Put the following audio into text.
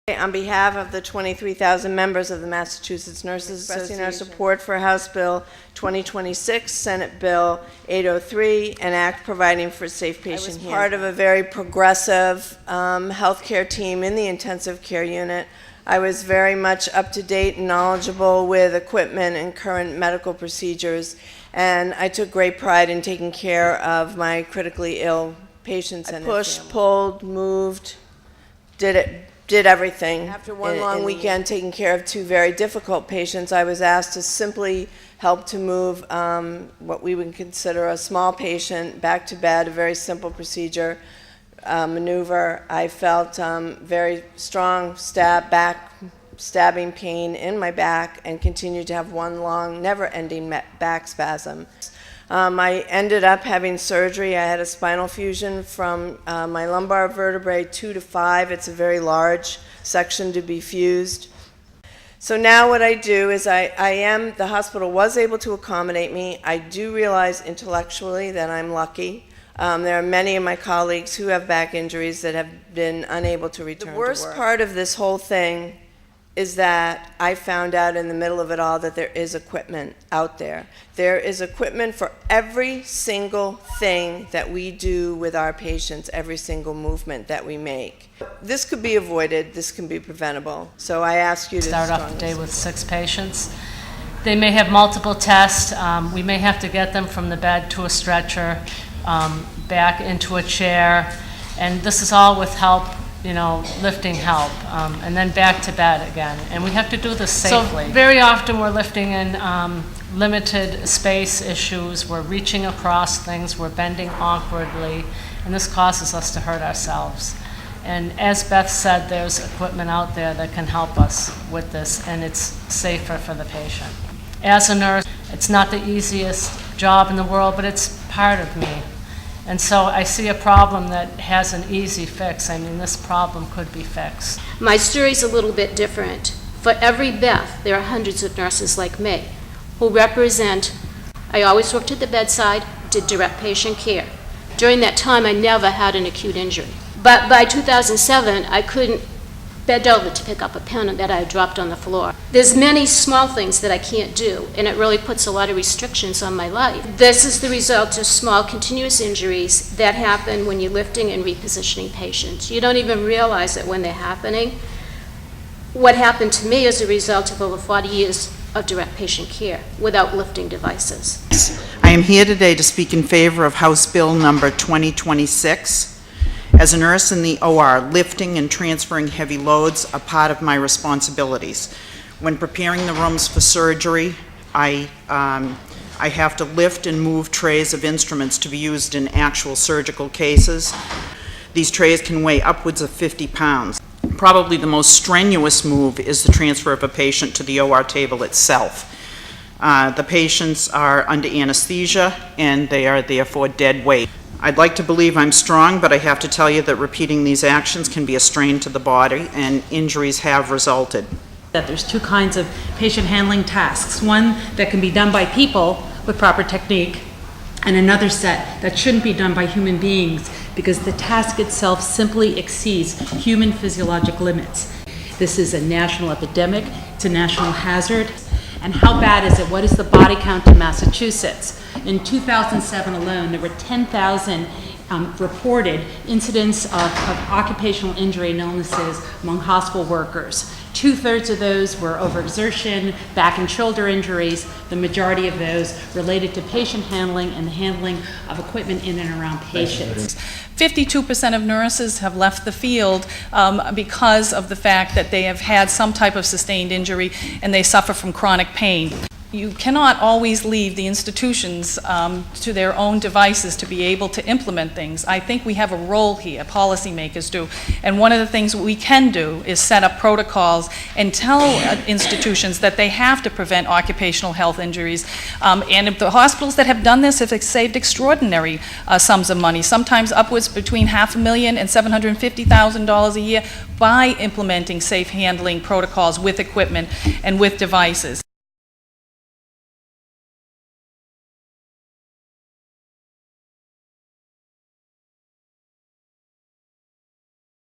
On behalf of the 23,000 members of the Massachusetts Nurses Association, our support for House Bill 2026, Senate Bill 803, an act providing for safe patient handling. I was part of a very progressive healthcare team in the intensive care unit. I was very much up to date and knowledgeable with equipment and current medical procedures, and I took great pride in taking care of my critically ill patients and pushed, pulled, moved, did everything. After one long weekend taking care of two very difficult patients, I was asked to simply help to move what we would consider a small patient back to bed, a very simple procedure, maneuver. I felt very strong stabbing pain in my back and continued to have one long, never-ending back spasm. I ended up having surgery. I had a spinal fusion from my lumbar vertebrae 2 to 5. It's a very large section to be fused. So now what I do is the hospital was able to accommodate me. I do realize intellectually that I'm lucky. There are many of my colleagues who have back injuries that have been unable to return to work. The worst part of this whole thing is that I found out in the middle of it all that there is equipment out there. There is equipment for every single thing that we do with our patients, every single movement that we make. This could be avoided, this can be preventable. So I ask you to start off the day with 6 patients. They may have multiple tests. We may have to get them from the bed to a stretcher, back into a chair, and this is all with help, lifting help, and then back to bed again. And we have to do this safely. So very often we're lifting in limited space issues, we're reaching across things, we're bending awkwardly, and this causes us to hurt ourselves. And as Beth said, there's equipment out there that can help us with this, and it's safer for the patient. As a nurse, it's not the easiest job in the world, but it's part of me. And so I see a problem that has an easy fix. I mean, this problem could be fixed. My story's a little bit different. For every BETH, there are hundreds of nurses like me who represent, I always worked at the bedside, did direct patient care. During that time, I never had an acute injury. But by 2007, I couldn't bend over to pick up a pen that I had dropped on the floor. There's many small things that I can't do, and it really puts a lot of restrictions on my life. This is the result of small continuous injuries that happen when you're lifting and repositioning patients. You don't even realize it when they're happening. What happened to me is a result of over 40 years of direct patient care without lifting devices. I am here today to speak in favor of House Bill number 2026. As a nurse in the OR, lifting and transferring heavy loads are part of my responsibilities. When preparing the rooms for surgery, I have to lift and move trays of instruments to be used in actual surgical cases. These trays can weigh upwards of 50 pounds. Probably the most strenuous move is the transfer of a patient to the OR table itself. The patients are under anesthesia and they are therefore dead weight. I'd like to believe I'm strong, but I have to tell you that repeating these actions can be a strain to the body, and injuries have resulted. That there's 2 kinds of patient handling tasks. One that can be done by people with proper technique, and another set that shouldn't be done by human beings because the task itself simply exceeds human physiologic limits. This is a national epidemic, it's a national hazard. And how bad is it? What is the body count in Massachusetts? In 2007 alone, there were 10,000 reported incidents of occupational injury and illnesses among hospital workers. 2/3 of those were overexertion, back and shoulder injuries. The majority of those related to patient handling and the handling of equipment in and around patients. 52% of nurses have left the field because of the fact that they have had some type of sustained injury and they suffer from chronic pain. You cannot always leave the institutions to their own devices to be able to implement things. I think we have a role here, policymakers do, and one of the things we can do is set up protocols and tell institutions that they have to prevent occupational health injuries. And the hospitals that have done this have saved extraordinary sums of money, sometimes upwards between $500,000 and $750,000 a year by implementing safe handling protocols with equipment and with devices.